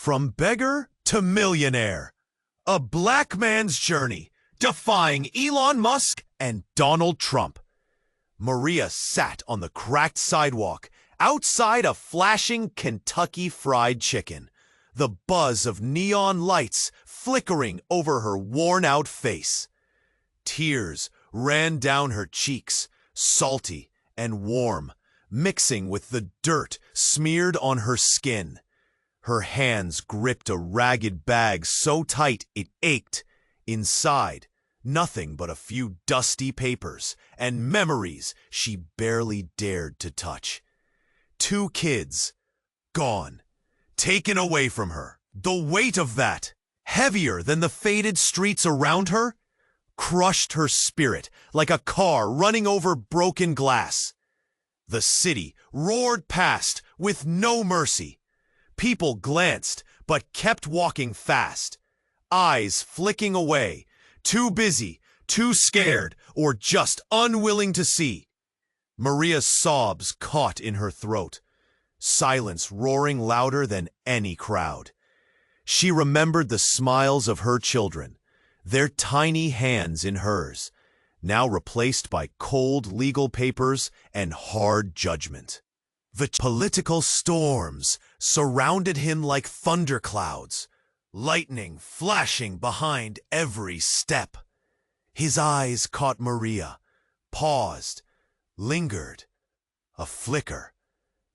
From beggar to millionaire. A black man's journey, defying Elon Musk and Donald Trump. Maria sat on the cracked sidewalk outside a flashing Kentucky Fried Chicken, the buzz of neon lights flickering over her worn-out face. Tears ran down her cheeks, salty and warm, mixing with the dirt smeared on her skin. Her hands gripped a ragged bag so tight it ached. Inside, nothing but a few dusty papers and memories she barely dared to touch. 2 kids, gone, taken away from her. The weight of that, heavier than the faded streets around her, crushed her spirit like a car running over broken glass. The city roared past with no mercy. People glanced, but kept walking fast, eyes flicking away, too busy, too scared, or just unwilling to see. Maria's sobs caught in her throat, silence roaring louder than any crowd. She remembered the smiles of her children, their tiny hands in hers, now replaced by cold legal papers and hard judgment. The political storms surrounded him like thunderclouds, lightning flashing behind every step. His eyes caught Maria, paused, lingered, a flicker,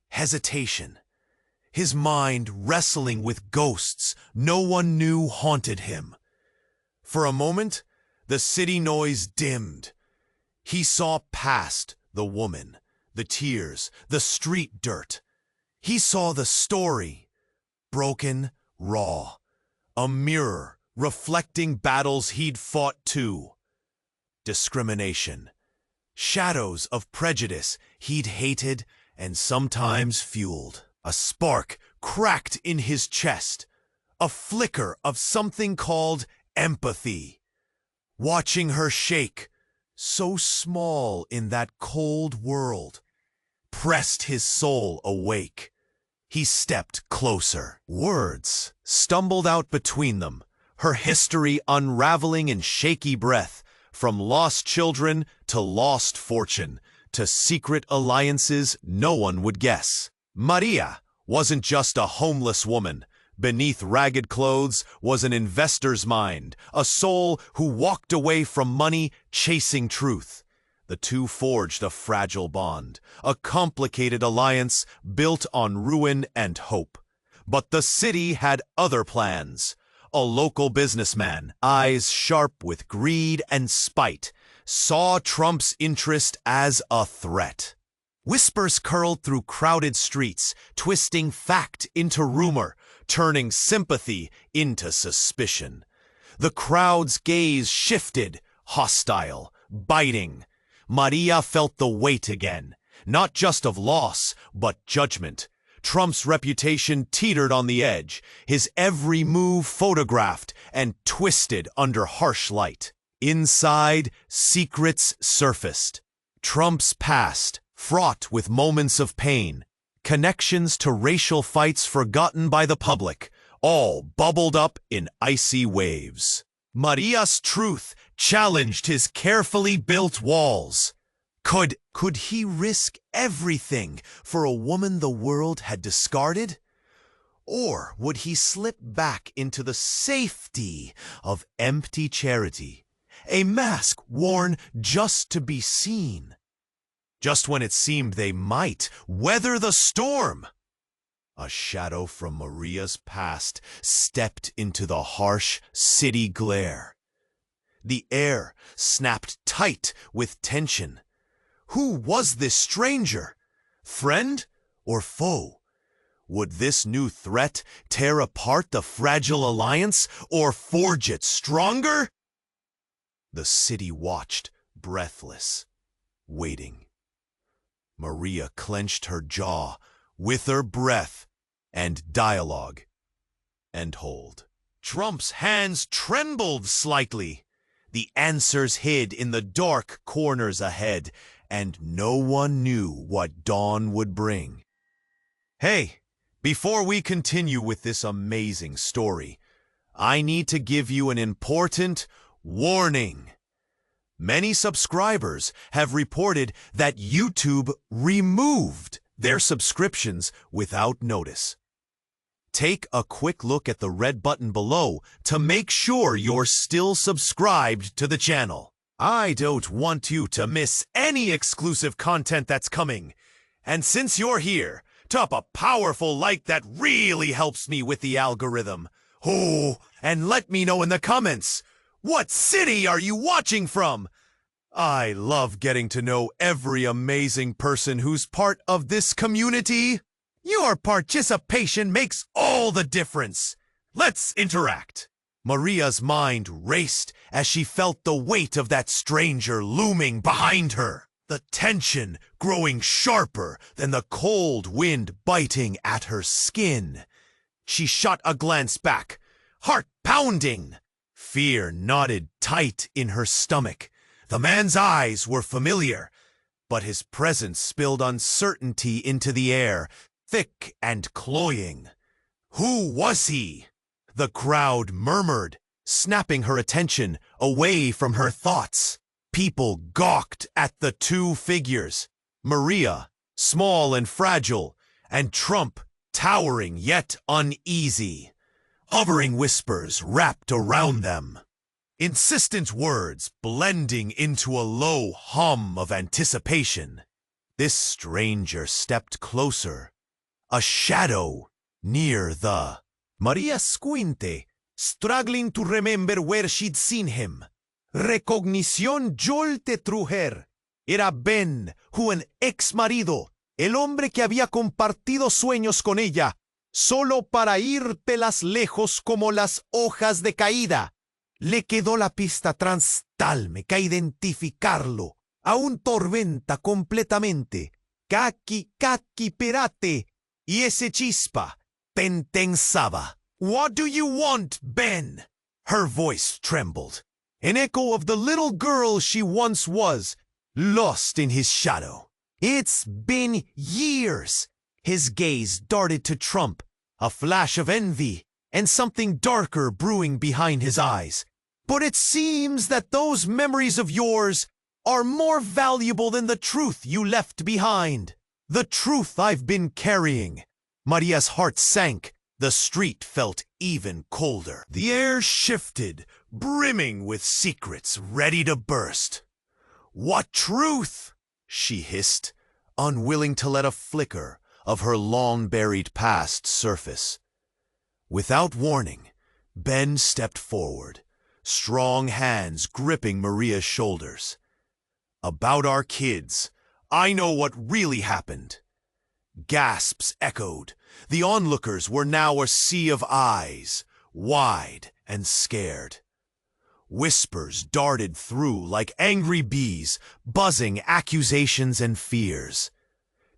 hesitation. His mind wrestling with ghosts no one knew haunted him. For a moment, the city noise dimmed. He saw past the woman, the tears, the street dirt. He saw the story, broken, raw, a mirror reflecting battles he'd fought too. Discrimination, shadows of prejudice he'd hated and sometimes fueled. A spark cracked in his chest, a flicker of something called empathy. Watching her shake, so small in that cold world, pressed his soul awake. He stepped closer. Words stumbled out between them, her history unraveling in shaky breath, from lost children to lost fortune, to secret alliances no one would guess. Maria wasn't just a homeless woman. Beneath ragged clothes was an investor's mind, a soul who walked away from money chasing truth. The two forged a fragile bond, a complicated alliance built on ruin and hope. But the city had other plans. A local businessman, eyes sharp with greed and spite, saw Trump's interest as a threat. Whispers curled through crowded streets, twisting fact into rumor, turning sympathy into suspicion. The crowd's gaze shifted, hostile, biting. Maria felt the weight again, not just of loss, but judgment. Trump's reputation teetered on the edge, his every move photographed and twisted under harsh light. Inside, secrets surfaced. Trump's past, fraught with moments of pain, connections to racial fights forgotten by the public, all bubbled up in icy waves. Maria's truth challenged his carefully built walls. Could he risk everything for a woman the world had discarded? Or would he slip back into the safety of empty charity, a mask worn just to be seen? Just when it seemed they might weather the storm, a shadow from Maria's past stepped into the harsh city glare. The air snapped tight with tension. Who was this stranger? Friend or foe? Would this new threat tear apart the fragile alliance or forge it stronger? The city watched, breathless, waiting. Maria clenched her jaw with her breath and dialogue and hold. Trump's hands trembled slightly. The answers hid in the dark corners ahead, and no one knew what dawn would bring. "Hey, Before we continue with this amazing story, I need to give you an important warning. Many subscribers have reported that YouTube removed their subscriptions without notice. Take a quick look at the red button below to make sure you're still subscribed to the channel. I don't want you to miss any exclusive content that's coming. And since you're here, drop a powerful like that really helps me with the algorithm. Oh, and let me know in the comments, what city are you watching from? I love getting to know every amazing person who's part of this community. Your participation makes all the difference. Let's interact. Maria's mind raced as she felt the weight of that stranger looming behind her, the tension growing sharper than the cold wind biting at her skin. She shot a glance back, heart pounding. Fear knotted tight in her stomach. The man's eyes were familiar, but his presence spilled uncertainty into the air, thick and cloying. Who was he? The crowd murmured, snapping her attention away from her thoughts. People gawked at the two figures, Maria, small and fragile, and Trump, towering yet uneasy. Hovering whispers wrapped around them, insistent words blending into a low hum of anticipation. This stranger stepped closer, a shadow near the Maria squinte, struggling to remember where she'd seen him. Recognición jolte trujer. Era Ben, un ex-marido, el hombre que había compartido sueños con ella, solo para írtelas lejos como las hojas de caída. Le quedó la pista transtalme que identificarlo. Aún tormenta completamente. Kaki, kaki, perate. Y ese chispa tentenzaba. What do you want, Ben? Her voice trembled, an echo of the little girl she once was, lost in his shadow. It's been years. His gaze darted to Trump, a flash of envy and something darker brewing behind his eyes. But it seems that those memories of yours are more valuable than the truth you left behind. The truth I've been carrying. Maria's heart sank. The street felt even colder. The air shifted, brimming with secrets ready to burst. What truth? She hissed, unwilling to let a flicker of her long-buried past surface. Without warning, Ben stepped forward, strong hands gripping Maria's shoulders. About our kids, I know what really happened. Gasps echoed. The onlookers were now a sea of eyes, wide and scared. Whispers darted through like angry bees, buzzing accusations and fears.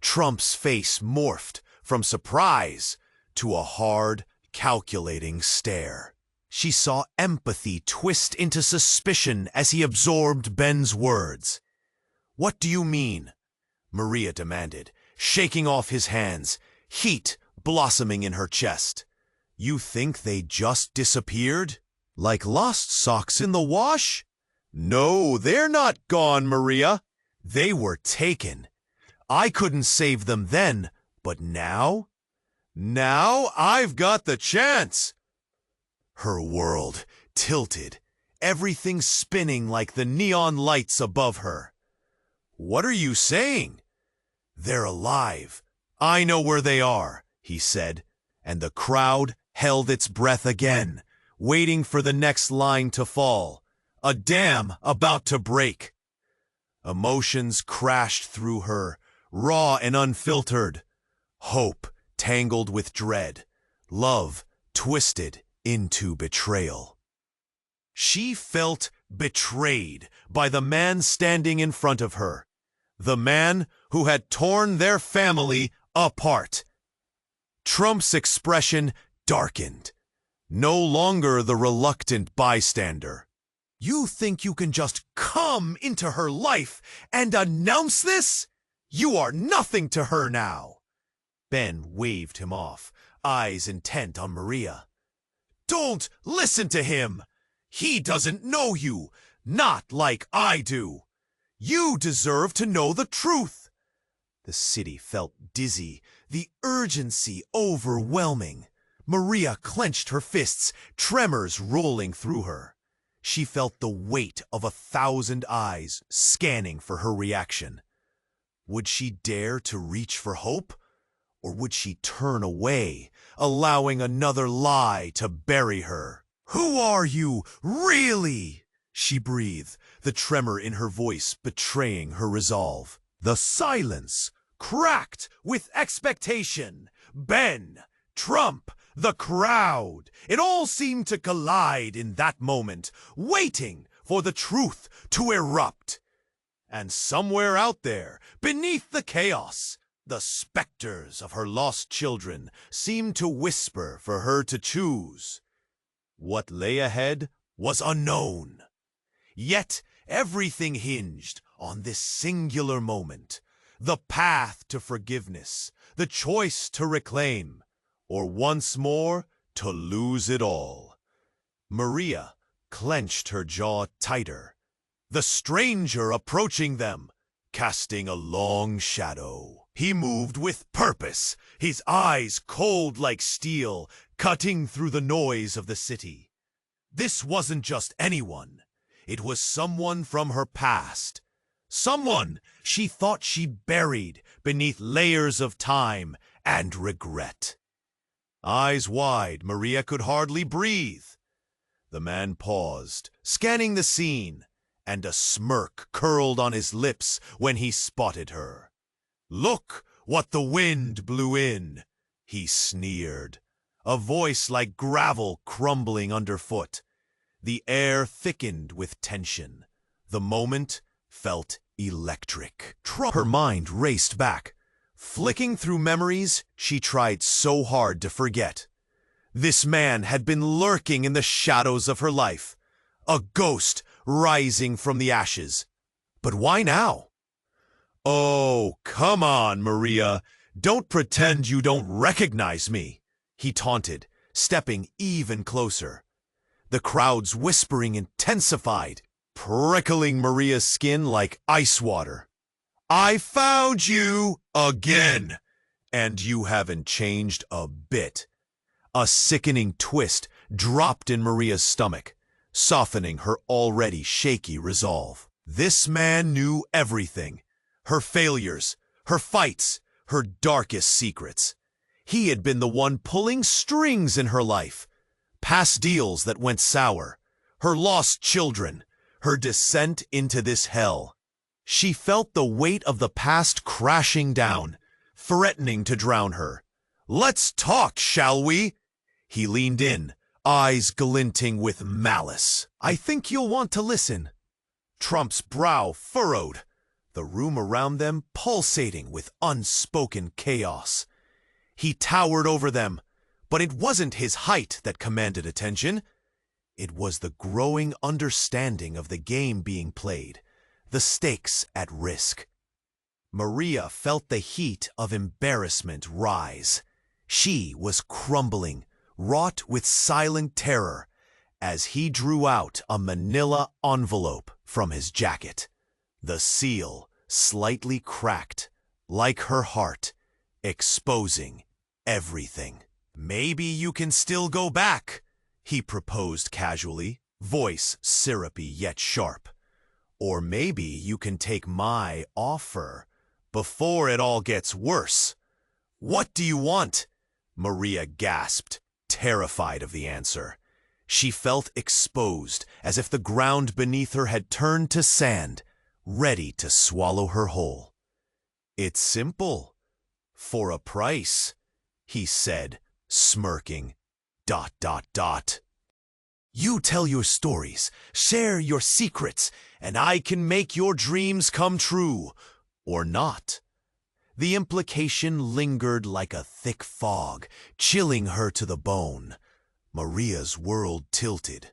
Trump's face morphed from surprise to a hard, calculating stare. She saw empathy twist into suspicion as he absorbed Ben's words. What do you mean? Maria demanded, shaking off his hands, heat blossoming in her chest. You think they just disappeared? Like lost socks in the wash? No, they're not gone, Maria. They were taken. I couldn't save them then, but now? Now I've got the chance. Her world tilted, everything spinning like the neon lights above her. What are you saying? They're alive. I know where they are, he said, and the crowd held its breath again, waiting for the next line to fall, a dam about to break. Emotions crashed through her, raw and unfiltered. Hope tangled with dread, love twisted into betrayal. She felt betrayed by the man standing in front of her, the man who had torn their family apart. Trump's expression darkened, no longer the reluctant bystander. You think you can just come into her life and announce this? You are nothing to her now. Ben waved him off, eyes intent on Maria. "Don't listen to him! He doesn't know you, not like I do. You deserve to know the truth." The city felt dizzy, the urgency overwhelming. Maria clenched her fists, tremors rolling through her. She felt the weight of 1,000 eyes scanning for her reaction. Would she dare to reach for hope? Or would she turn away, allowing another lie to bury her? "Who are you, really?" she breathed, the tremor in her voice betraying her resolve. The silence cracked with expectation. Ben, Trump, the crowd. It all seemed to collide in that moment, waiting for the truth to erupt. And somewhere out there, beneath the chaos, the specters of her lost children seemed to whisper for her to choose. What lay ahead was unknown. Yet everything hinged on this singular moment. The path to forgiveness, the choice to reclaim, or once more to lose it all. Maria clenched her jaw tighter. The stranger approaching them, casting a long shadow. He moved with purpose, his eyes cold like steel, cutting through the noise of the city. This wasn't just anyone. It was someone from her past. Someone she thought she buried beneath layers of time and regret. Eyes wide, Maria could hardly breathe. The man paused, scanning the scene, and a smirk curled on his lips when he spotted her. "Look what the wind blew in," he sneered, a voice like gravel crumbling underfoot. The air thickened with tension. The moment felt electric. Her mind raced back, flicking through memories she tried so hard to forget. This man had been lurking in the shadows of her life, a ghost rising from the ashes. But why now? "Oh, come on, Maria. Don't pretend you don't recognize me," he taunted, stepping even closer. The crowd's whispering intensified, prickling Maria's skin like ice water. "I found you again, and you haven't changed a bit." A sickening twist dropped in Maria's stomach, softening her already shaky resolve. This man knew everything. Her failures, her fights, her darkest secrets. He had been the one pulling strings in her life. Past deals that went sour, her lost children, her descent into this hell. She felt the weight of the past crashing down, threatening to drown her. "Let's talk, shall we?" He leaned in, eyes glinting with malice. "I think you'll want to listen." Trump's brow furrowed, the room around them pulsating with unspoken chaos. He towered over them, but it wasn't his height that commanded attention. It was the growing understanding of the game being played, the stakes at risk. Maria felt the heat of embarrassment rise. She was crumbling, wrought with silent terror, as he drew out a manila envelope from his jacket. The seal slightly cracked, like her heart, exposing everything. "Maybe you can still go back," he proposed casually, voice syrupy yet sharp. "Or maybe you can take my offer before it all gets worse." "What do you want?" Maria gasped, terrified of the answer. She felt exposed, as if the ground beneath her had turned to sand, ready to swallow her whole. "It's simple. For a price," he said, smirking. ... "You tell your stories, share your secrets, and I can make your dreams come true. Or not." The implication lingered like a thick fog, chilling her to the bone. Maria's world tilted.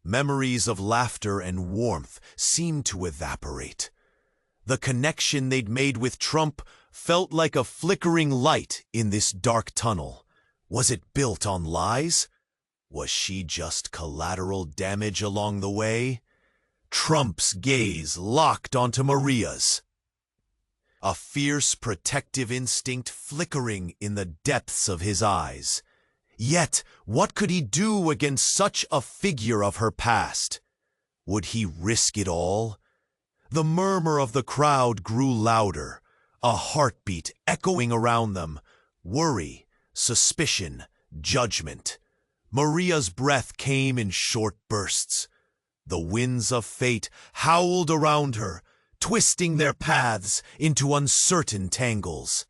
Memories of laughter and warmth seemed to evaporate. The connection they'd made with Trump felt like a flickering light in this dark tunnel, Was it built on lies? Was she just collateral damage along the way? Trump's gaze locked onto Maria's, a fierce protective instinct flickering in the depths of his eyes. Yet, what could he do against such a figure of her past? Would he risk it all? The murmur of the crowd grew louder, a heartbeat echoing around them. Worry, suspicion, judgment. Maria's breath came in short bursts. The winds of fate howled around her, twisting their paths into uncertain tangles.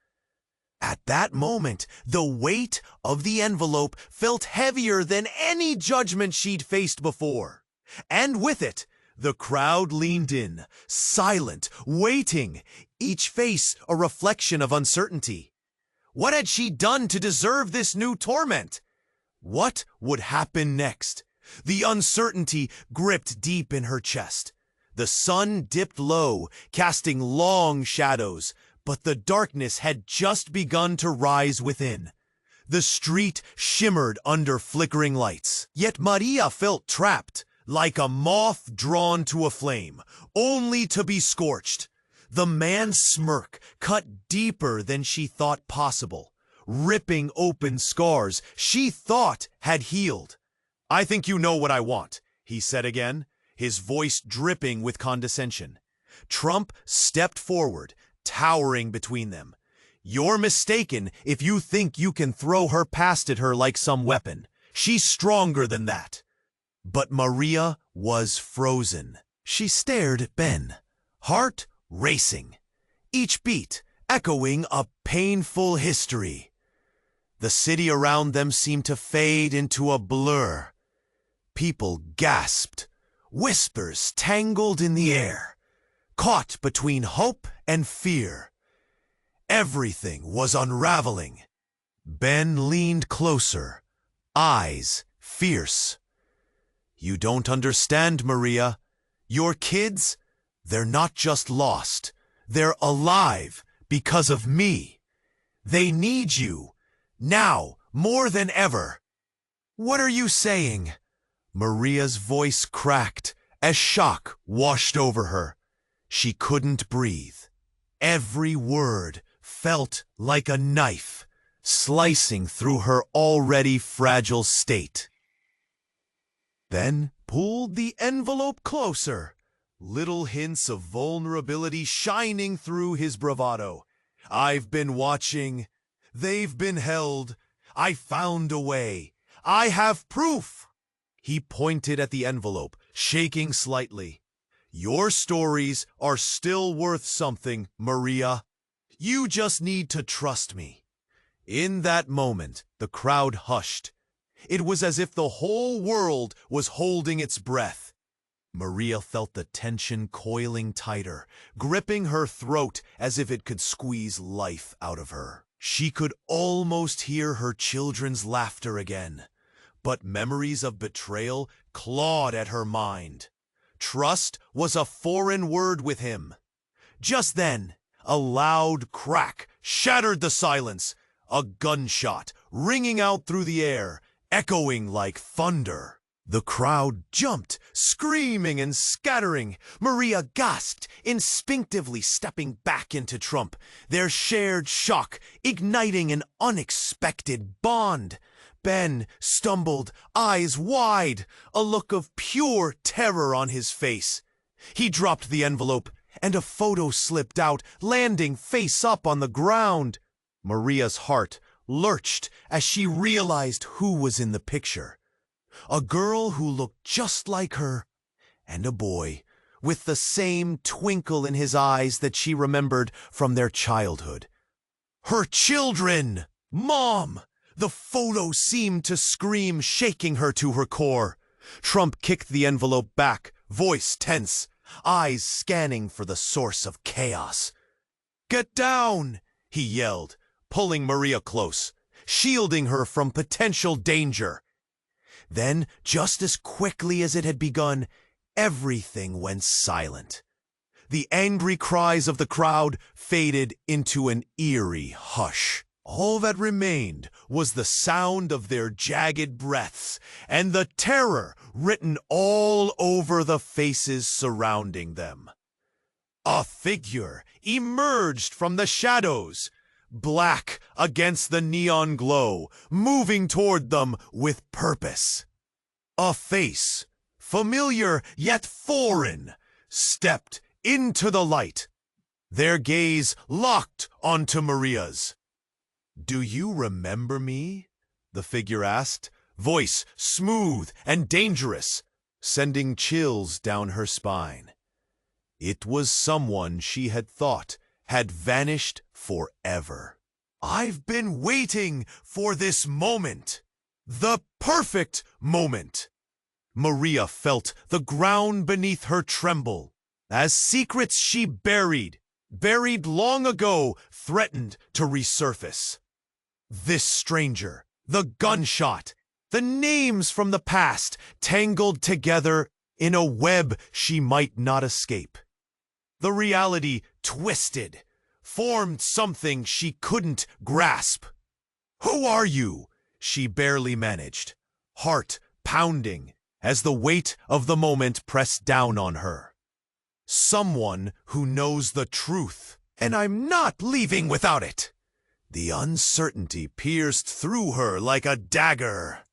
At that moment, the weight of the envelope felt heavier than any judgment she'd faced before. And with it, the crowd leaned in, silent, waiting, each face a reflection of uncertainty. What had she done to deserve this new torment? What would happen next? The uncertainty gripped deep in her chest. The sun dipped low, casting long shadows, but the darkness had just begun to rise within. The street shimmered under flickering lights. Yet Maria felt trapped, like a moth drawn to a flame, only to be scorched. The man's smirk cut deeper than she thought possible, ripping open scars she thought had healed. "I think you know what I want," he said again, his voice dripping with condescension. Trump stepped forward, towering between them. "You're mistaken if you think you can throw her past at her like some weapon. She's stronger than that." But Maria was frozen. She stared at Ben, heart racing, each beat echoing a painful history. The city around them seemed to fade into a blur. People gasped, whispers tangled in the air, caught between hope and fear. Everything was unraveling. Ben leaned closer, eyes fierce. "You don't understand, Maria. Your kids, they're not just lost. They're alive because of me. They need you, now more than ever." "What are you saying?" Maria's voice cracked as shock washed over her. She couldn't breathe. Every word felt like a knife, slicing through her already fragile state. Then pulled the envelope closer, little hints of vulnerability shining through his bravado. "I've been watching. They've been held. I found a way. I have proof." He pointed at the envelope, shaking slightly. "Your stories are still worth something, Maria. You just need to trust me." In that moment, the crowd hushed. It was as if the whole world was holding its breath. Maria felt the tension coiling tighter, gripping her throat as if it could squeeze life out of her. She could almost hear her children's laughter again, but memories of betrayal clawed at her mind. Trust was a foreign word with him. Just then, a loud crack shattered the silence, a gunshot ringing out through the air, echoing like thunder. The crowd jumped, screaming and scattering. Maria gasped, instinctively stepping back into Trump, their shared shock igniting an unexpected bond. Ben stumbled, eyes wide, a look of pure terror on his face. He dropped the envelope, and a photo slipped out, landing face up on the ground. Maria's heart lurched as she realized who was in the picture. A girl who looked just like her, and a boy with the same twinkle in his eyes that she remembered from their childhood. Her children! Mom! The photo seemed to scream, shaking her to her core. Trump kicked the envelope back, voice tense, eyes scanning for the source of chaos. "Get down!" he yelled, pulling Maria close, shielding her from potential danger. Then, just as quickly as it had begun, everything went silent. The angry cries of the crowd faded into an eerie hush. All that remained was the sound of their jagged breaths and the terror written all over the faces surrounding them. A figure emerged from the shadows, black against the neon glow, moving toward them with purpose. A face, familiar yet foreign, stepped into the light, their gaze locked onto Maria's. "Do you remember me?" the figure asked, voice smooth and dangerous, sending chills down her spine. It was someone she had thought had vanished forever. "I've been waiting for this moment. The perfect moment." Maria felt the ground beneath her tremble, as secrets she buried long ago, threatened to resurface. This stranger, the gunshot, the names from the past tangled together in a web she might not escape. The reality twisted, formed something she couldn't grasp. "Who are you?" she barely managed, heart pounding as the weight of the moment pressed down on her. "Someone who knows the truth, and I'm not leaving without it." The uncertainty pierced through her like a dagger.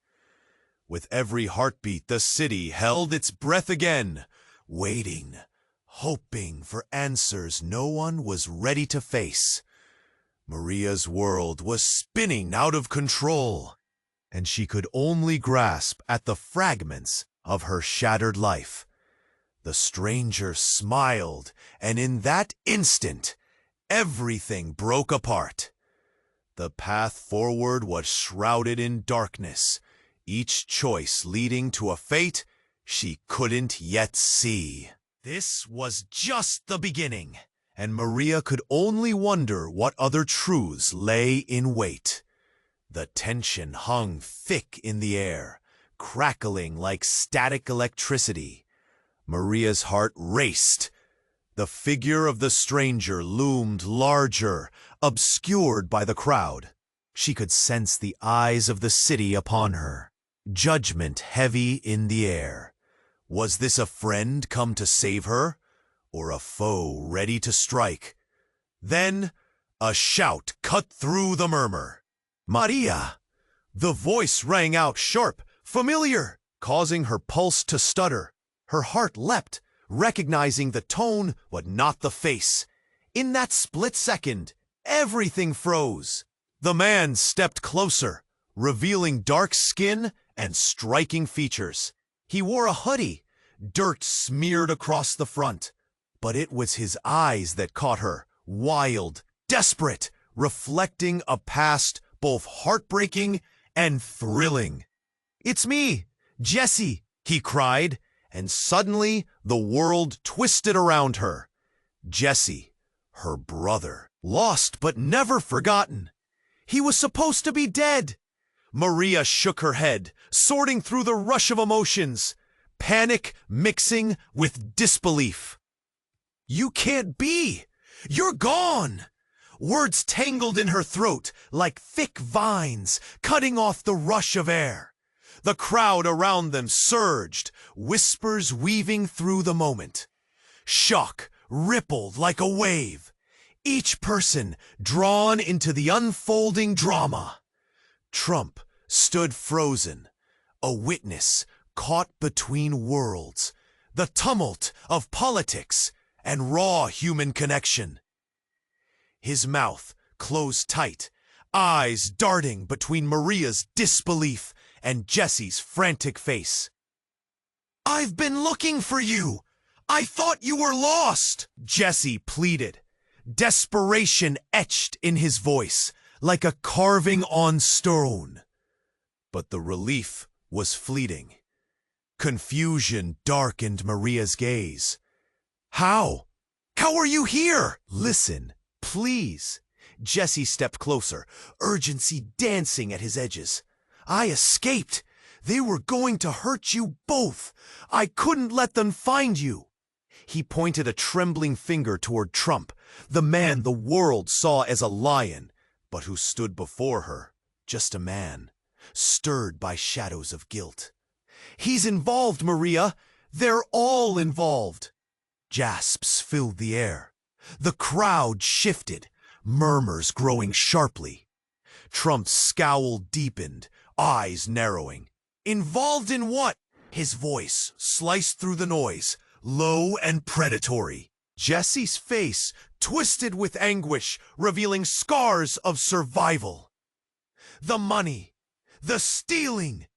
With every heartbeat, the city held its breath again, waiting, hoping for answers no one was ready to face. Maria's world was spinning out of control, and she could only grasp at the fragments of her shattered life. The stranger smiled, and in that instant, everything broke apart. The path forward was shrouded in darkness, each choice leading to a fate she couldn't yet see. This was just the beginning, and Maria could only wonder what other truths lay in wait. The tension hung thick in the air, crackling like static electricity. Maria's heart raced. The figure of the stranger loomed larger, obscured by the crowd. She could sense the eyes of the city upon her, judgment heavy in the air. Was this a friend come to save her, or a foe ready to strike? Then a shout cut through the murmur. "Maria!" The voice rang out sharp, familiar, causing her pulse to stutter. Her heart leapt, recognizing the tone but not the face. In that split second, everything froze. The man stepped closer, revealing dark skin and striking features. He wore a hoodie, dirt smeared across the front. But it was his eyes that caught her, wild, desperate, reflecting a past both heartbreaking and thrilling. "It's me, Jesse," he cried, and suddenly the world twisted around her. Jesse, her brother, lost but never forgotten. He was supposed to be dead. Maria shook her head, sorting through the rush of emotions, panic mixing with disbelief. "You can't be! You're gone!" Words tangled in her throat like thick vines, cutting off the rush of air. The crowd around them surged, whispers weaving through the moment. Shock rippled like a wave, each person drawn into the unfolding drama. Trump stood frozen, a witness caught between worlds, the tumult of politics and raw human connection. His mouth closed tight, eyes darting between Maria's disbelief and Jesse's frantic face. "I've been looking for you! I thought you were lost!" Jesse pleaded, desperation etched in his voice like a carving on stone. But the relief was fleeting. Confusion darkened Maria's gaze. How are you here?" "Listen, please." Jesse stepped closer, urgency dancing at his edges. "I escaped. They were going to hurt you both. I couldn't let them find you." He pointed a trembling finger toward Trump, the man the world saw as a lion, but who stood before her, just a man, stirred by shadows of guilt. "He's involved, Maria! They're all involved!" Gasps filled the air. The crowd shifted, murmurs growing sharply. Trump's scowl deepened, eyes narrowing. "Involved in what?" His voice sliced through the noise, low and predatory. Jesse's face twisted with anguish, revealing scars of survival. "The money, the stealing.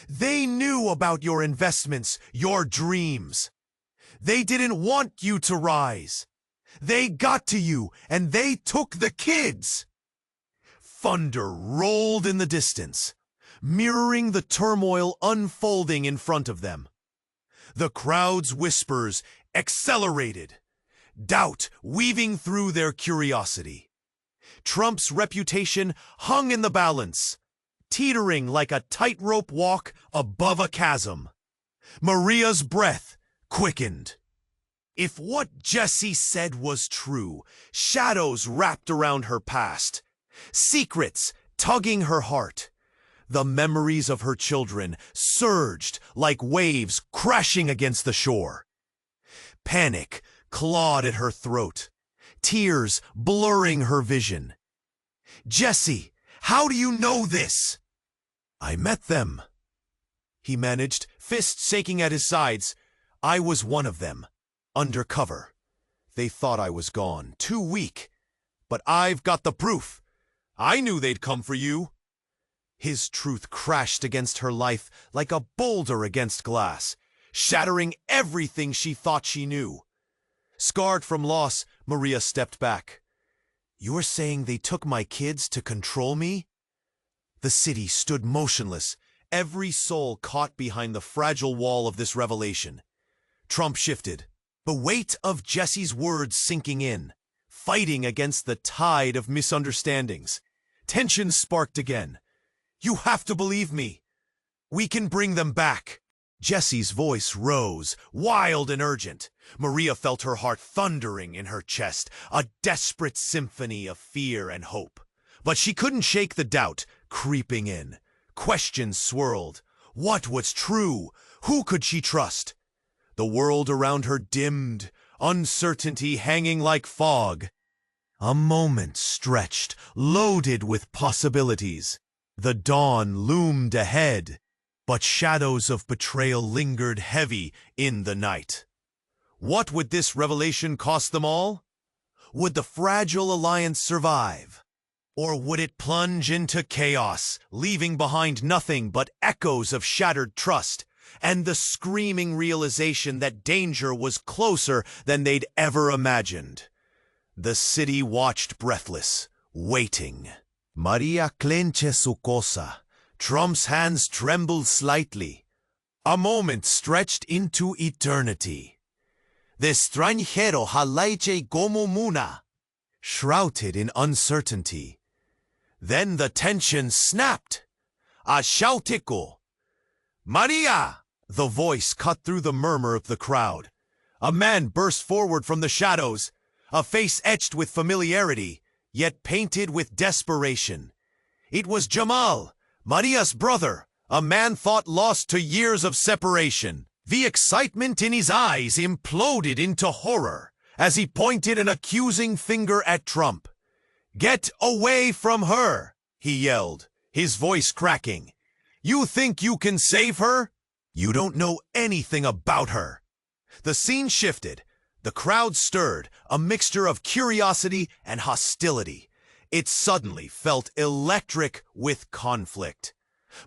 They knew about your investments, your dreams. They didn't want you to rise. They got to you, and they took the kids." Thunder rolled in the distance, mirroring the turmoil unfolding in front of them. The crowd's whispers accelerated, doubt weaving through their curiosity. Trump's reputation hung in the balance, teetering like a tightrope walk above a chasm. Maria's breath quickened. If what Jesse said was true, shadows wrapped around her past, secrets tugging her heart. The memories of her children surged like waves crashing against the shore. Panic clawed at her throat, tears blurring her vision. "Jesse, how do you know this?" "I met them," he managed, fists shaking at his sides. "I was one of them, undercover. They thought I was gone, too weak. But I've got the proof. I knew they'd come for you." His truth crashed against her life like a boulder against glass, shattering everything she thought she knew. Scarred from loss, Maria stepped back. "You're saying they took my kids to control me?" The city stood motionless, every soul caught behind the fragile wall of this revelation. Trump shifted, the weight of Jesse's words sinking in, fighting against the tide of misunderstandings. Tension sparked again. "You have to believe me. We can bring them back." Jesse's voice rose, wild and urgent. Maria felt her heart thundering in her chest, a desperate symphony of fear and hope. But she couldn't shake the doubt creeping in. Questions swirled. What was true? Who could she trust? The world around her dimmed, uncertainty hanging like fog. A moment stretched, loaded with possibilities. The dawn loomed ahead, but shadows of betrayal lingered heavy in the night. What would this revelation cost them all? Would the fragile alliance survive? Or would it plunge into chaos, leaving behind nothing but echoes of shattered trust, and the screaming realization that danger was closer than they'd ever imagined? The city watched breathless, waiting. Maria clenched su cosa. Trump's hands trembled slightly. A moment stretched into eternity. "The extranjero halaiche como muna," shrouded in uncertainty. Then the tension snapped. "A shautico." "Maria!" The voice cut through the murmur of the crowd. A man burst forward from the shadows, a face etched with familiarity, yet painted with desperation. It was Jamal, Maria's brother, a man thought lost to years of separation. The excitement in his eyes imploded into horror as he pointed an accusing finger at Trump. "Get away from her," he yelled, his voice cracking. "You think you can save her? You don't know anything about her." The scene shifted. The crowd stirred, a mixture of curiosity and hostility. It suddenly felt electric with conflict.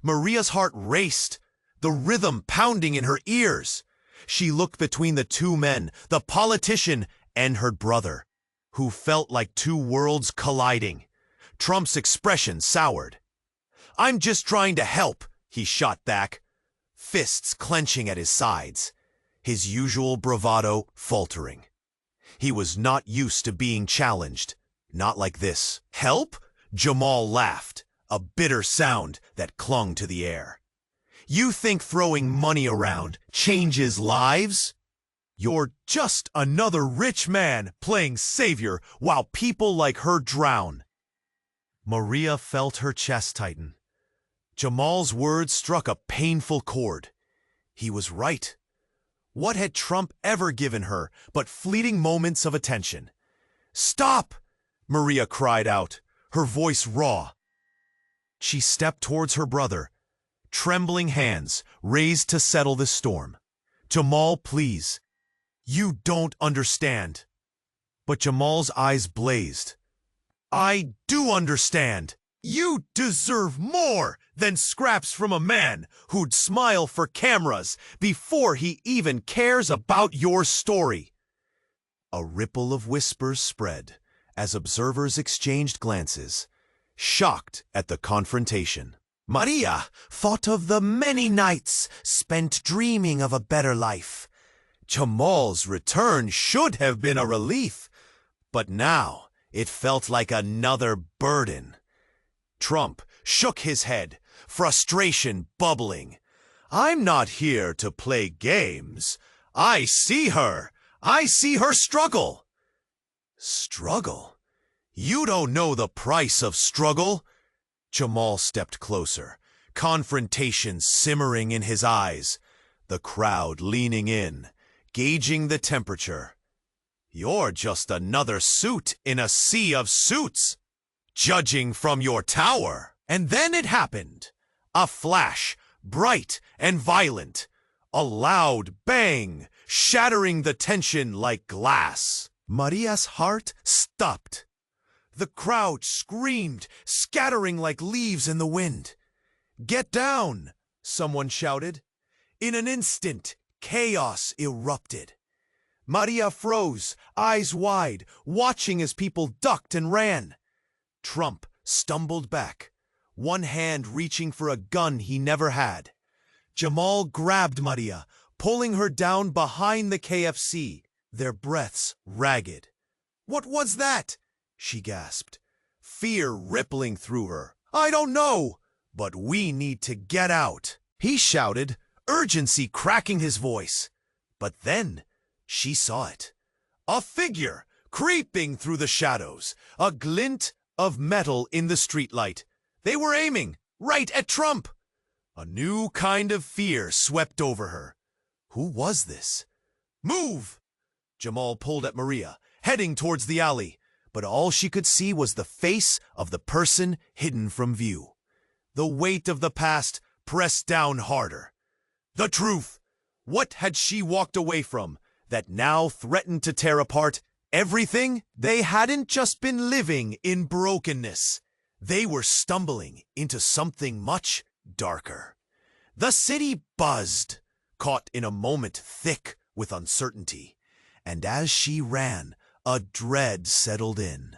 Maria's heart raced, the rhythm pounding in her ears. She looked between the two men, the politician and her brother, who felt like two worlds colliding. Trump's expression soured. "I'm just trying to help," he shot back, fists clenching at his sides, his usual bravado faltering. He was not used to being challenged, not like this. "Help?" Jamal laughed, a bitter sound that clung to the air. "You think throwing money around changes lives? You're just another rich man playing savior while people like her drown." Maria felt her chest tighten. Jamal's words struck a painful chord. He was right. What had Trump ever given her but fleeting moments of attention? "Stop!" Maria cried out, her voice raw. She stepped towards her brother, trembling hands raised to settle the storm. "Jamal, please. You don't understand." But Jamal's eyes blazed. "I do understand. You deserve more than scraps from a man who'd smile for cameras before he even cares about your story." A ripple of whispers spread as observers exchanged glances, shocked at the confrontation. Maria thought of the many nights spent dreaming of a better life. Jamal's return should have been a relief, but now it felt like another burden. Trump shook his head, frustration bubbling. "I'm not here to play games. I see her. I see her struggle." "Struggle? You don't know the price of struggle." Jamal stepped closer, confrontation simmering in his eyes, the crowd leaning in, gauging the temperature. "You're just another suit in a sea of suits, judging from your tower." And then it happened. A flash, bright and violent. A loud bang, shattering the tension like glass. Maria's heart stopped. The crowd screamed, scattering like leaves in the wind. "Get down!" someone shouted. In an instant, chaos erupted. Maria froze, eyes wide, watching as people ducked and ran. Trump stumbled back, one hand reaching for a gun he never had. Jamal grabbed Maria, pulling her down behind the KFC, their breaths ragged. "What was that?" she gasped, fear rippling through her. "I don't know, but we need to get out," he shouted, urgency cracking his voice. But then she saw it. A figure creeping through the shadows, a glint of metal in the streetlight. They were aiming right at Trump. A new kind of fear swept over her. Who was this? "Move!" Jamal pulled at Maria, heading towards the alley, but all she could see was the face of the person hidden from view. The weight of the past pressed down harder. The truth. What had she walked away from that now threatened to tear apart everything? They hadn't just been living in brokenness. They were stumbling into something much darker. The city buzzed, caught in a moment thick with uncertainty, and as she ran, a dread settled in.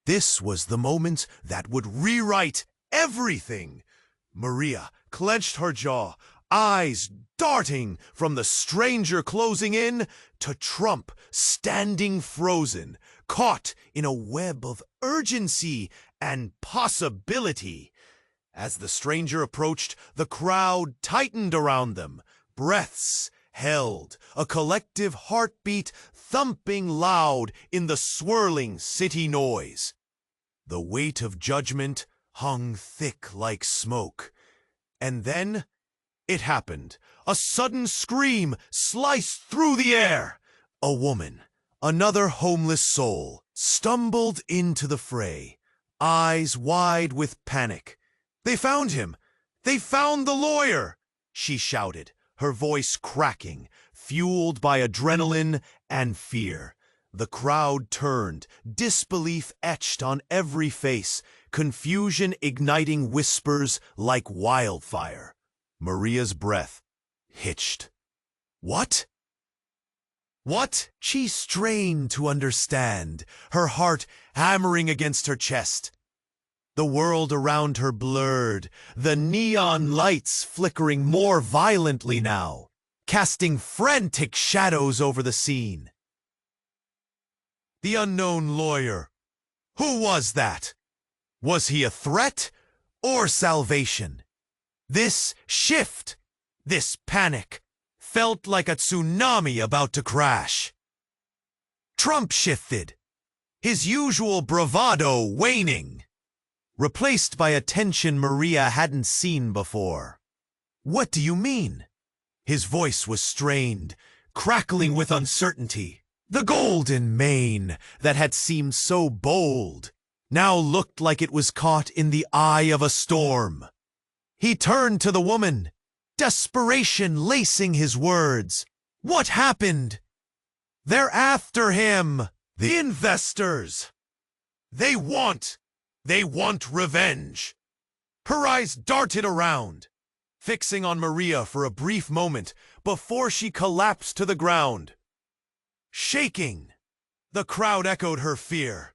This was the moment that would rewrite everything. Maria clenched her jaw, eyes darting from the stranger closing in to Trump standing frozen, caught in a web of urgency and possibility. As the stranger approached, the crowd tightened around them, breaths held, a collective heartbeat thumping loud in the swirling city noise. The weight of judgment hung thick like smoke. And then it happened. A sudden scream sliced through the air. A woman, another homeless soul, stumbled into the fray, eyes wide with panic. "They found him! They found the lawyer!" she shouted, her voice cracking, fueled by adrenaline and fear. The crowd turned, disbelief etched on every face, confusion igniting whispers like wildfire. Maria's breath hitched. "What? What?" She strained to understand, her heart hammering against her chest. The world around her blurred, the neon lights flickering more violently now, casting frantic shadows over the scene. The unknown lawyer. Who was that? Was he a threat or salvation? This shift, this panic, felt like a tsunami about to crash. Trump shifted, his usual bravado waning. replaced by a tension Maria hadn't seen before. "What do you mean?" His voice was strained, crackling with uncertainty. The golden mane that had seemed so bold now looked like it was caught in the eye of a storm. He turned to the woman, desperation lacing his words. "What happened?" "They're after him. The investors. They want revenge." Her eyes darted around, fixing on Maria for a brief moment before she collapsed to the ground. Shaking, the crowd echoed her fear.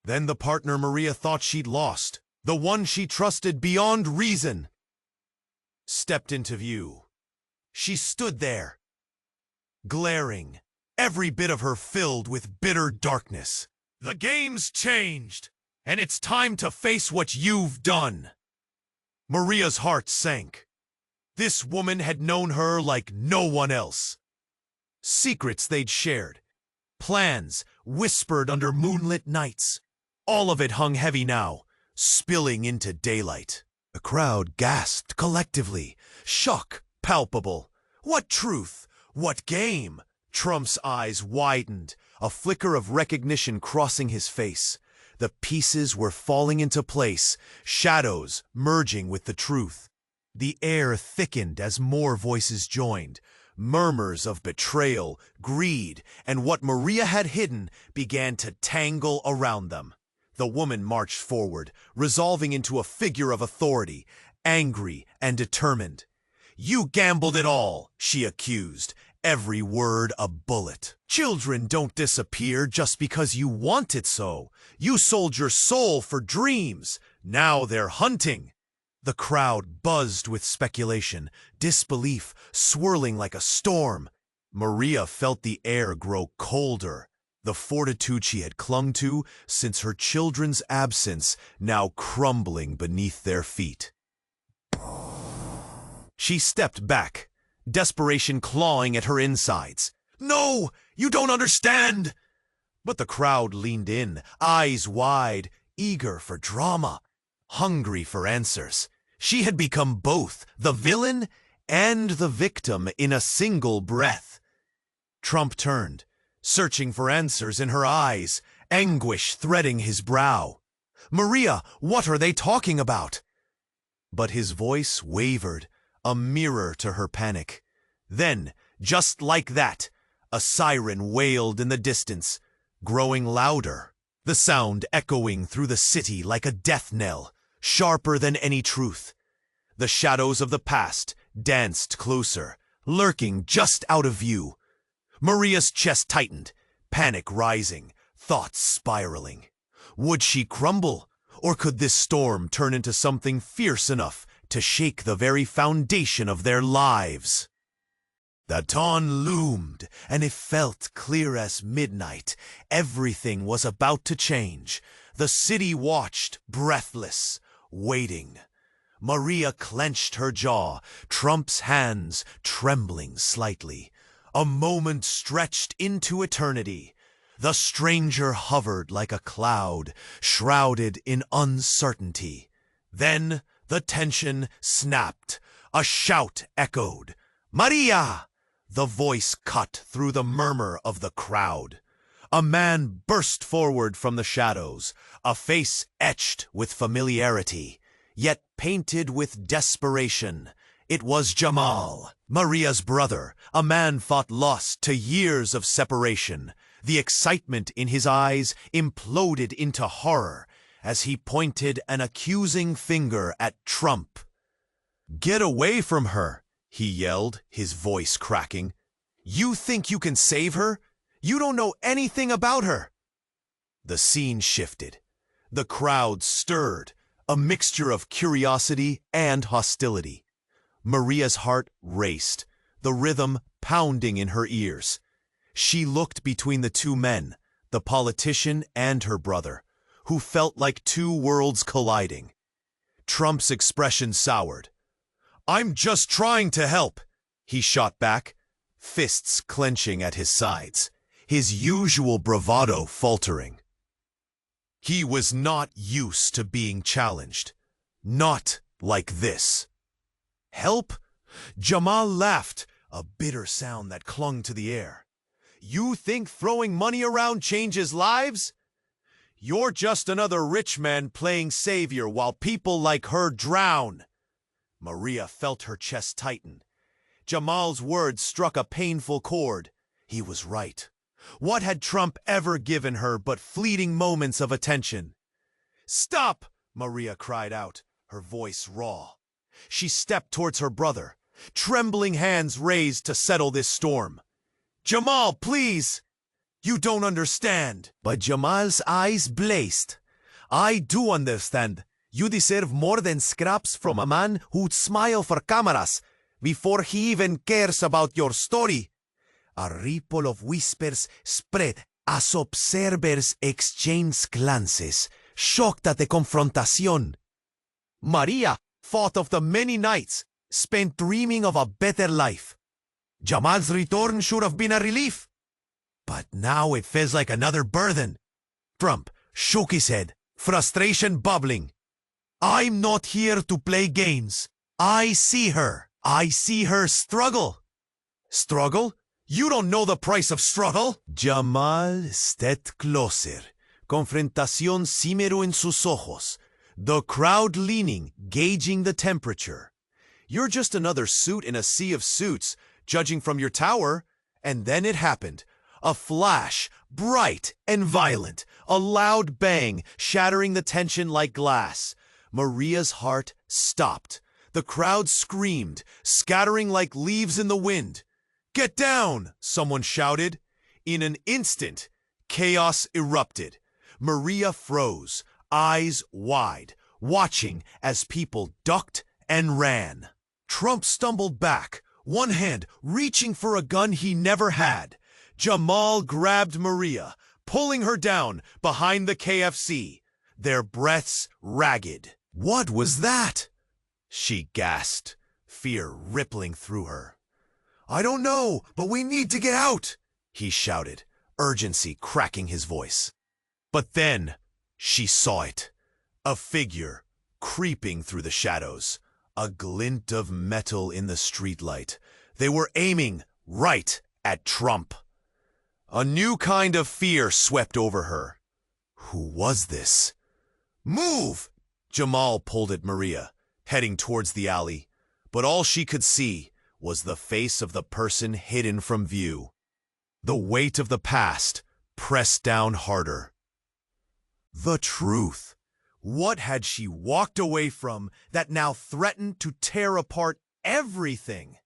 Then the partner Maria thought she'd lost, the one she trusted beyond reason, stepped into view. She stood there, glaring, every bit of her filled with bitter darkness. "The game's changed, and it's time to face what you've done." Maria's heart sank. This woman had known her like no one else. Secrets they'd shared, plans whispered under moonlit nights. All of it hung heavy now, spilling into daylight. The crowd gasped collectively, shock palpable. What truth? What game? Trump's eyes widened, a flicker of recognition crossing his face. The pieces were falling into place, shadows merging with the truth. The air thickened as more voices joined. Murmurs of betrayal, greed, and what Maria had hidden began to tangle around them. The woman marched forward, resolving into a figure of authority, angry and determined. "You gambled it all," she accused, every word a bullet. "Children don't disappear just because you want it so. You sold your soul for dreams. Now they're hunting." The crowd buzzed with speculation, disbelief swirling like a storm. Maria felt the air grow colder, the fortitude she had clung to since her children's absence now crumbling beneath their feet. She stepped back, desperation clawing at her insides. "No, you don't understand!" But the crowd leaned in, eyes wide, eager for drama, hungry for answers. She had become both the villain and the victim in a single breath. Trump turned, searching for answers in her eyes, anguish threading his brow. "Maria, what are they talking about?" But his voice wavered, a mirror to her panic. Then, just like that, a siren wailed in the distance, growing louder, the sound echoing through the city like a death knell, sharper than any truth. The shadows of the past danced closer, lurking just out of view. Maria's chest tightened, panic rising, thoughts spiraling. Would she crumble, or could this storm turn into something fierce enough to shake the very foundation of their lives? The dawn loomed, and it felt clear as midnight. Everything was about to change. The city watched, breathless, waiting. Maria clenched her jaw, Trump's hands trembling slightly. A moment stretched into eternity. The stranger hovered like a cloud, shrouded in uncertainty. Then the tension snapped. A shout echoed. "Maria!" The voice cut through the murmur of the crowd. A man burst forward from the shadows, a face etched with familiarity, yet painted with desperation. It was Jamal, Maria's brother, a man thought lost to years of separation. The excitement in his eyes imploded into horror as he pointed an accusing finger at Trump. "Get away from her!" he yelled, his voice cracking. "You think you can save her? You don't know anything about her." The scene shifted. The crowd stirred, a mixture of curiosity and hostility. Maria's heart raced, the rhythm pounding in her ears. She looked between the two men, the politician and her brother, who felt like two worlds colliding. Trump's expression soured. "I'm just trying to help," he shot back, fists clenching at his sides, his usual bravado faltering. He was not used to being challenged. Not like this. Help? Jamal laughed, a bitter sound that clung to the air. You think throwing money around changes lives? You're just another rich man playing savior while people like her drown. Maria felt her chest tighten. Jamal's words struck a painful chord. He was right. What had Trump ever given her but fleeting moments of attention? Stop! Maria cried out, her voice raw. She stepped towards her brother, trembling hands raised to settle this storm. Jamal, please! You don't understand. But Jamal's eyes blazed. I do understand. You deserve more than scraps from a man who'd smile for cameras before he even cares about your story. A ripple of whispers spread as observers exchanged glances, shocked at the confrontación. Maria thought of the many nights spent dreaming of a better life. Jamal's return should have been a relief. But now it feels like another burden. Trump shook his head, frustration bubbling. I'm not here to play games. I see her. I see her struggle. Struggle? You don't know the price of struggle. Jamal stepped closer. Confrontación cimeró en sus ojos. The crowd leaning, gauging the temperature. You're just another suit in a sea of suits, judging from your tower. And then it happened. A flash, bright and violent. A loud bang, shattering the tension like glass. Maria's heart stopped. The crowd screamed, scattering like leaves in the wind. Get down! Someone shouted. In an instant, chaos erupted. Maria froze, eyes wide, watching as people ducked and ran. Trump stumbled back, one hand reaching for a gun he never had. Jamal grabbed Maria, pulling her down behind the KFC, their breaths ragged. What was that? She gasped, fear rippling through her. I don't know, but we need to get out, he shouted, urgency cracking his voice. But then she saw it. A figure creeping through the shadows, a glint of metal in the streetlight. They were aiming right at Trump. A new kind of fear swept over her. Who was this? Move! Jamal pulled at Maria, heading towards the alley, but all she could see was the face of the person hidden from view. The weight of the past pressed down harder. The truth. What had she walked away from that now threatened to tear apart everything?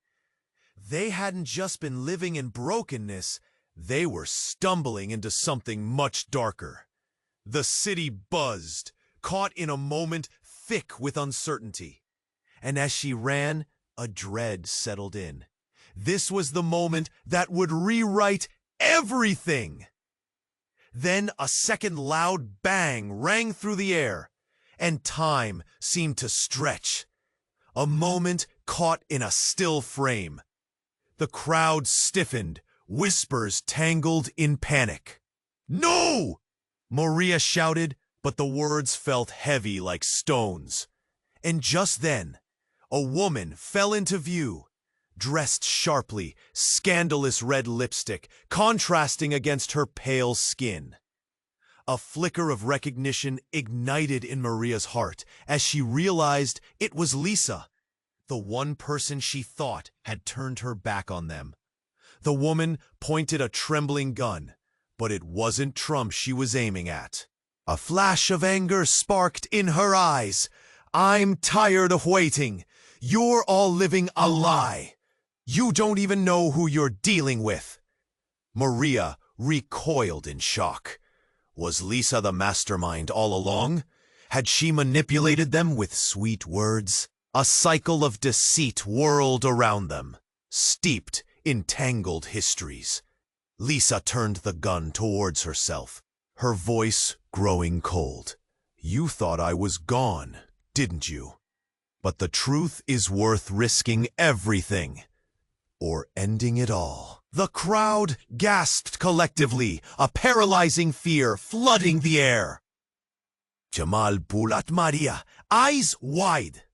They hadn't just been living in brokenness, they were stumbling into something much darker. The city buzzed, caught in a moment thick with uncertainty. And as she ran, a dread settled in. This was the moment that would rewrite everything. Then a second loud bang rang through the air, and time seemed to stretch. A moment caught in a still frame. The crowd stiffened, whispers tangled in panic. No! Maria shouted, but the words felt heavy like stones. And just then, a woman fell into view, dressed sharply, scandalous red lipstick contrasting against her pale skin. A flicker of recognition ignited in Maria's heart as she realized it was Lisa, the one person she thought had turned her back on them. The woman pointed a trembling gun, but it wasn't Trump she was aiming at. A flash of anger sparked in her eyes. I'm tired of waiting. You're all living a lie. You don't even know who you're dealing with. Maria recoiled in shock. Was Lisa the mastermind all along? Had she manipulated them with sweet words? A cycle of deceit whirled around them, steeped in tangled histories. Lisa turned the gun towards herself, her voice growing cold. You thought I was gone, didn't you? But the truth is worth risking everything, or ending it all. The crowd gasped collectively, a paralyzing fear flooding the air. Jamal pulled at Maria, eyes wide.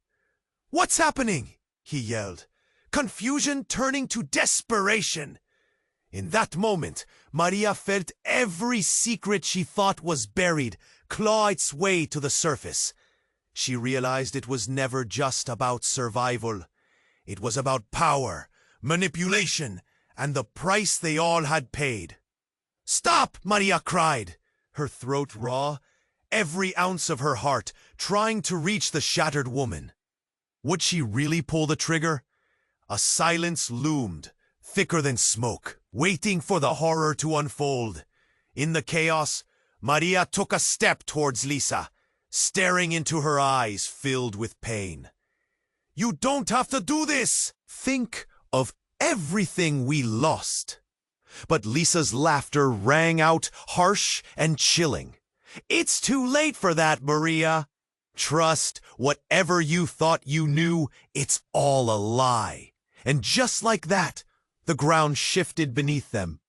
"What's happening?" he yelled, confusion turning to desperation. In that moment, Maria felt every secret she thought was buried claw its way to the surface. She realized it was never just about survival. It was about power, manipulation, and the price they all had paid. "Stop!" Maria cried, her throat raw, every ounce of her heart trying to reach the shattered woman. Would she really pull the trigger? A silence loomed, thicker than smoke, waiting for the horror to unfold. In the chaos, Maria took a step towards Lisa, staring into her eyes filled with pain. "You don't have to do this! Think of everything we lost." But Lisa's laughter rang out harsh and chilling. "It's too late for that, Maria. Trust whatever you thought you knew, it's all a lie." And just like that, the ground shifted beneath them.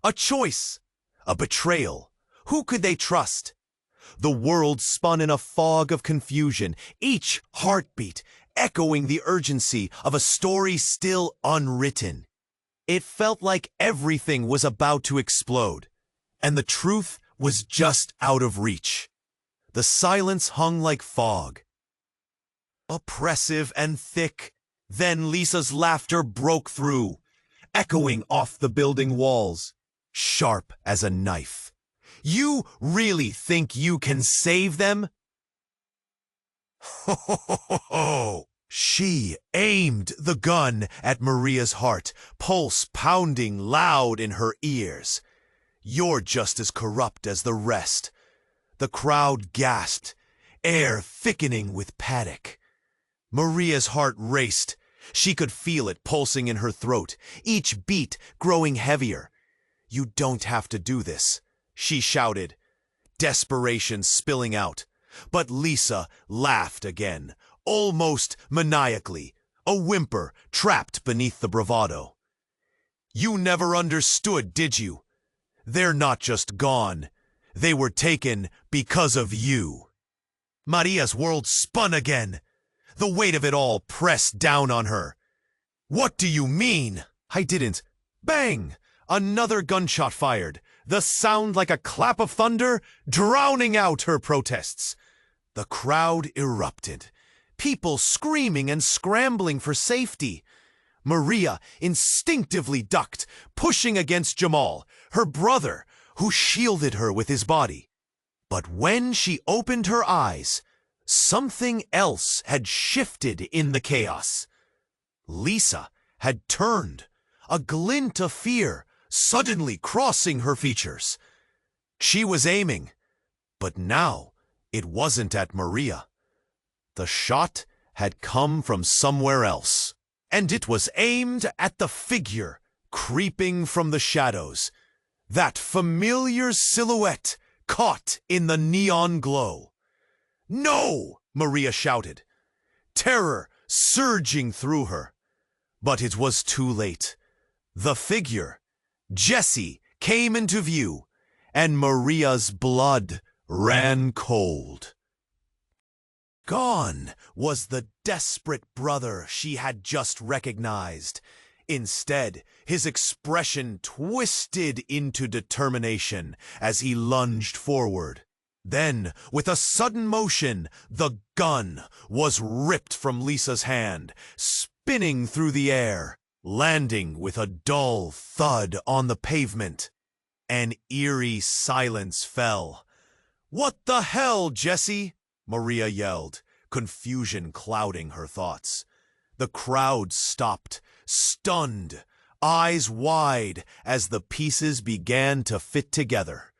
A choice, a betrayal. Who could they trust? The world spun in a fog of confusion, each heartbeat echoing the urgency of a story still unwritten. It felt like everything was about to explode, and the truth was just out of reach. The silence hung like fog, oppressive and thick. Then Lisa's laughter broke through, echoing off the building walls, sharp as a knife. "You really think you can save them?" Ho, ho, ho, ho, ho. She aimed the gun at Maria's heart, pulse pounding loud in her ears. "You're just as corrupt as the rest." The crowd gasped, air thickening with panic. Maria's heart raced. She could feel it pulsing in her throat, each beat growing heavier. "You don't have to do this," she shouted, desperation spilling out. But Lisa laughed again, almost maniacally, a whimper trapped beneath the bravado. "You never understood, did you? They're not just gone. They were taken because of you." Maria's world spun again. The weight of it all pressed down on her. "What do you mean?" "I didn't." Bang! Another gunshot fired, the sound like a clap of thunder, drowning out her protests. The crowd erupted, people screaming and scrambling for safety. Maria instinctively ducked, pushing against Jamal, her brother, who shielded her with his body. But when she opened her eyes, something else had shifted in the chaos. Lisa had turned, a glint of fear suddenly crossing her features. She was aiming, but now it wasn't at Maria. The shot had come from somewhere else, and it was aimed at the figure creeping from the shadows, that familiar silhouette caught in the neon glow. "No!" Maria shouted, terror surging through her. But it was too late. The figure, Jesse, came into view, and Maria's blood ran cold. Gone was the desperate brother she had just recognized. Instead, his expression twisted into determination as he lunged forward. Then, with a sudden motion, the gun was ripped from Lisa's hand, spinning through the air, landing with a dull thud on the pavement. An eerie silence fell. "What the hell, Jesse?" Maria yelled, confusion clouding her thoughts. The crowd stopped, stunned, eyes wide as the pieces began to fit together.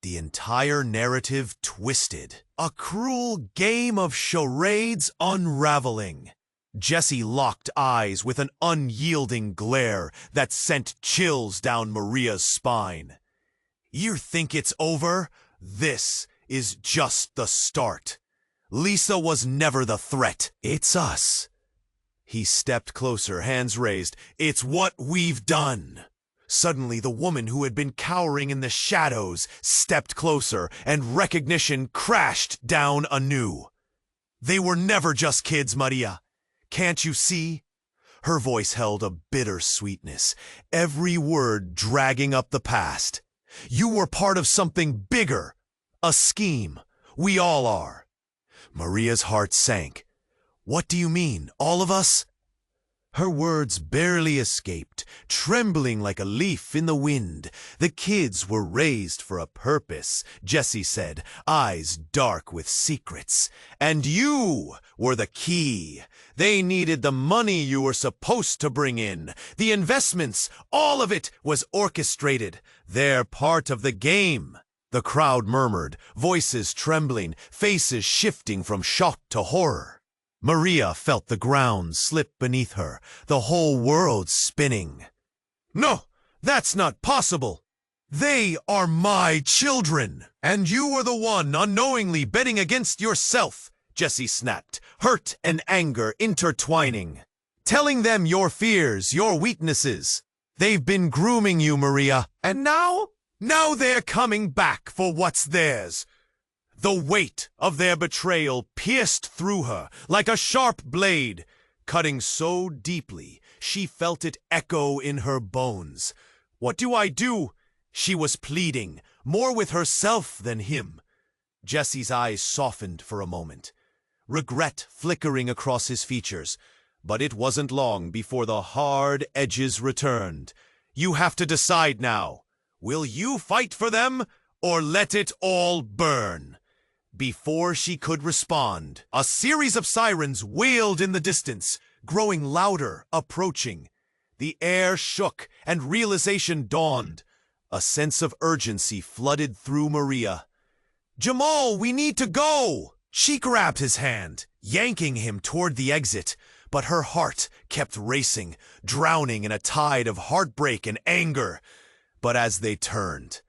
The entire narrative twisted, a cruel game of charades unraveling. Jesse locked eyes with an unyielding glare that sent chills down Maria's spine. "You think it's over? This is just the start. Lisa was never the threat. It's us." He stepped closer, hands raised. "It's what we've done. Suddenly, the woman who had been cowering in the shadows stepped closer, and recognition crashed down anew. They were never just kids, Maria. Can't you see? Her voice held a bitter sweetness, every word dragging up the past. You were part of something bigger, a scheme. We all are. Maria's heart sank. What do you mean, all of us? Her words barely escaped, trembling like a leaf in the wind. The kids were raised for a purpose, Jessie said, eyes dark with secrets. And you were the key. They needed the money you were supposed to bring in. The investments, all of it was orchestrated. They're part of the game. The crowd murmured, voices trembling, faces shifting from shock to horror. Maria felt the ground slip beneath her, the whole world spinning. No, that's not possible. They are my children, and you are the one unknowingly betting against yourself, Jessie snapped, hurt and anger intertwining. Telling them your fears, your weaknesses. They've been grooming you, Maria, and now they're coming back for what's theirs. The weight of their betrayal pierced through her like a sharp blade, cutting so deeply she felt it echo in her bones. What do I do? She was pleading, more with herself than him. Jessie's eyes softened for a moment, regret flickering across his features, but it wasn't long before the hard edges returned. You have to decide now. Will you fight for them, or let it all burn? Before she could respond, a series of sirens wailed in the distance, growing louder, approaching. The air shook, and realization dawned. A sense of urgency flooded through Maria. Jamal, we need to go! She grabbed his hand, yanking him toward the exit, but her heart kept racing, drowning in a tide of heartbreak and anger. But as they turned,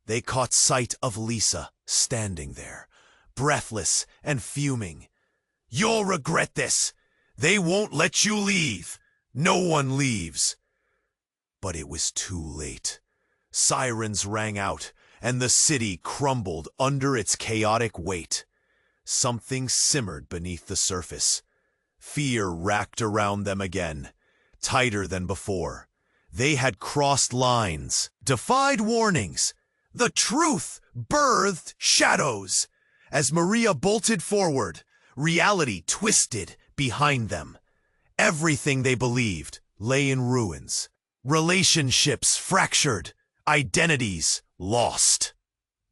they caught sight of Lisa standing there, breathless and fuming. You'll regret this. They won't let you leave. No one leaves. But it was too late. Sirens rang out, and the city crumbled under its chaotic weight. Something simmered beneath the surface. Fear racked around them again, tighter than before. They had crossed lines, defied warnings. The truth birthed shadows. As Maria bolted forward, reality twisted behind them. Everything they believed lay in ruins. Relationships fractured, identities lost.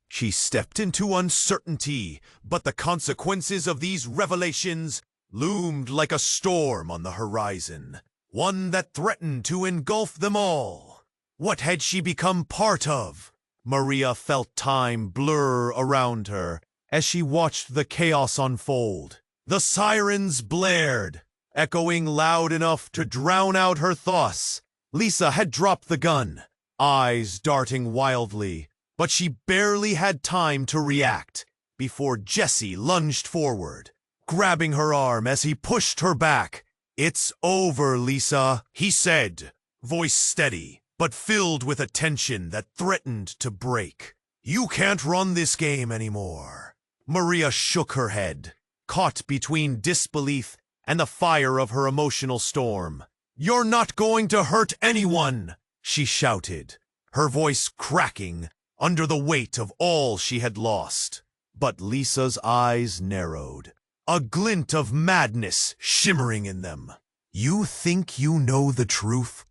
She stepped into uncertainty, but the consequences of these revelations loomed like a storm on the horizon, one that threatened to engulf them all. What had she become part of? Maria felt time blur around her as she watched the chaos unfold. The sirens blared, echoing loud enough to drown out her thoughts. Lisa had dropped the gun, eyes darting wildly, but she barely had time to react before Jessie lunged forward, grabbing her arm as he pushed her back. It's over, Lisa, he said, voice steady, but filled with a tension that threatened to break. You can't run this game anymore. Maria shook her head, caught between disbelief and the fire of her emotional storm. You're not going to hurt anyone, she shouted, her voice cracking under the weight of all she had lost. But Lisa's eyes narrowed, a glint of madness shimmering in them. You think you know the truth?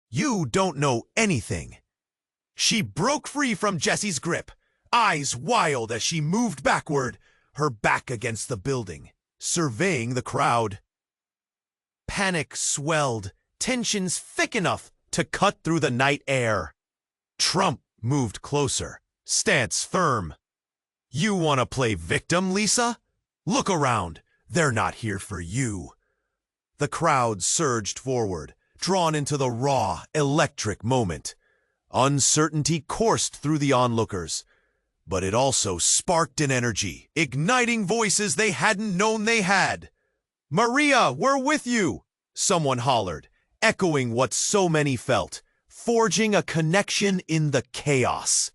You don't know anything. She broke free from Jessie's grip, eyes wild as she moved backward, her back against the building, surveying the crowd. Panic swelled, tensions thick enough to cut through the night air. Trump moved closer, stance firm. You want to play victim, Lisa? Look around. They're not here for you. The crowd surged forward, drawn into the raw, electric moment. Uncertainty coursed through the onlookers, but it also sparked an energy, igniting voices they hadn't known they had. Maria, we're with you, someone hollered, echoing what so many felt. forging a connection in the chaos.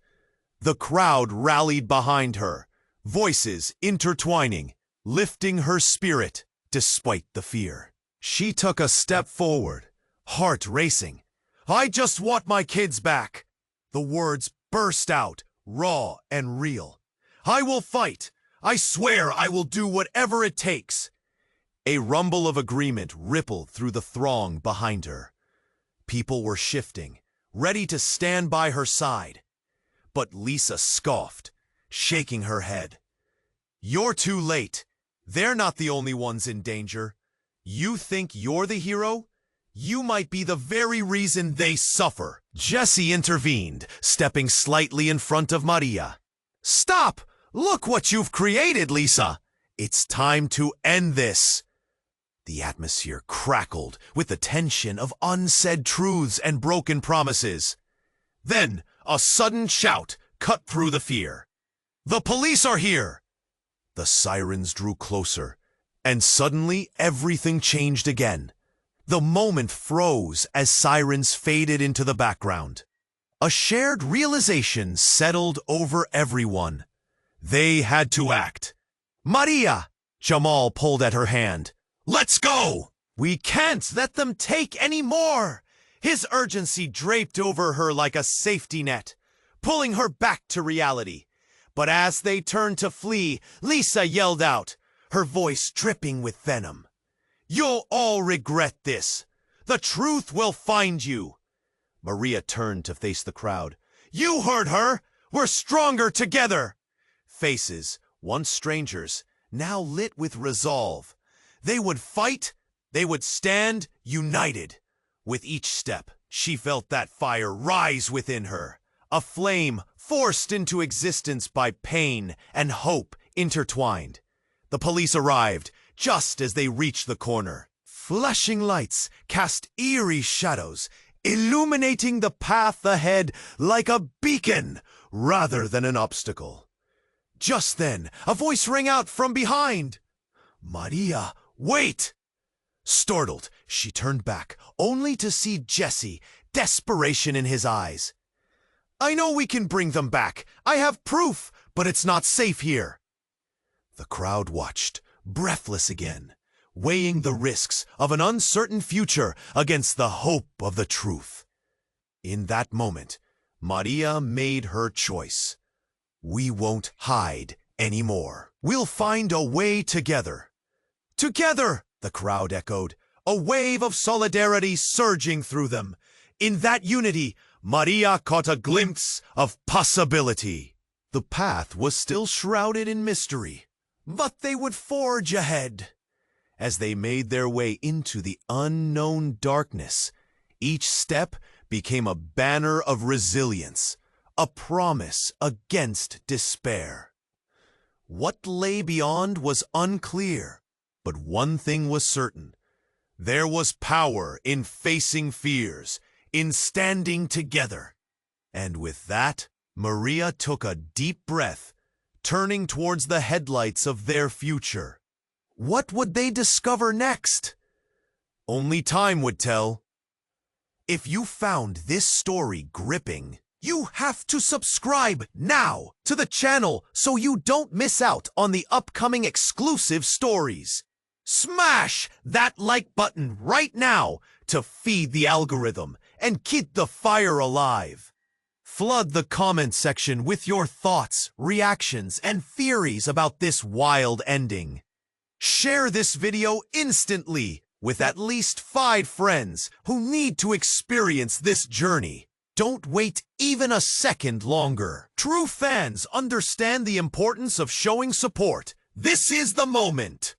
The crowd rallied behind her, voices intertwining, lifting her spirit despite the fear. She took a step forward, heart racing. "I just want my kids back." The words burst out, raw and real. "I will fight. I swear I will do whatever it takes." A rumble of agreement rippled through the throng behind her. People were shifting, ready to stand by her side. But Lisa scoffed, shaking her head. "You're too late. They're not the only ones in danger. You think you're the hero? You might be the very reason they suffer." Jesse intervened, stepping slightly in front of Maria. "Stop! Look what you've created, Lisa! It's time to end this." The atmosphere crackled with the tension of unsaid truths and broken promises. Then, a sudden shout cut through the fear. "The police are here!" The sirens drew closer, and suddenly everything changed again. The moment froze as sirens faded into the background. A shared realization settled over everyone. They had to act. "Maria!" Jamal pulled at her hand. "Let's go!" "We can't let them take any more!" His urgency draped over her like a safety net, pulling her back to reality. But as they turned to flee, Lisa yelled out, her voice dripping with venom. "You'll all regret this. The truth will find you." Maria turned to face the crowd. "You heard her! We're stronger together!" Faces, once strangers, now lit with resolve. They would fight, they would stand united. With each step, she felt that fire rise within her, a flame forced into existence by pain and hope intertwined. The police arrived just as they reached the corner. Flashing lights cast eerie shadows, illuminating the path ahead like a beacon rather than an obstacle. Just then, a voice rang out from behind. "Maria, wait!" Startled, she turned back, only to see Jesse, desperation in his eyes. "I know we can bring them back. I have proof, but it's not safe here." The crowd watched, breathless again, weighing the risks of an uncertain future against the hope of the truth. In that moment, Maria made her choice. "We won't hide anymore. We'll find a way together." "Together!" the crowd echoed, a wave of solidarity surging through them. In that unity, Maria caught a glimpse of possibility. The path was still shrouded in mystery, but they would forge ahead. As they made their way into the unknown darkness, each step became a banner of resilience, a promise against despair. What lay beyond was unclear, but one thing was certain. There was power in facing fears, in standing together. And with that, Maria took a deep breath, turning towards the headlights of their future. What would they discover next? Only time would tell. If you found this story gripping, you have to subscribe now to the channel so you don't miss out on the upcoming exclusive stories. Smash that like button right now to feed the algorithm and keep the fire alive. Flood the comment section with your thoughts, reactions, and theories about this wild ending. Share this video instantly with at least 5 friends who need to experience this journey. Don't wait even a second longer. True fans understand the importance of showing support. This is the moment.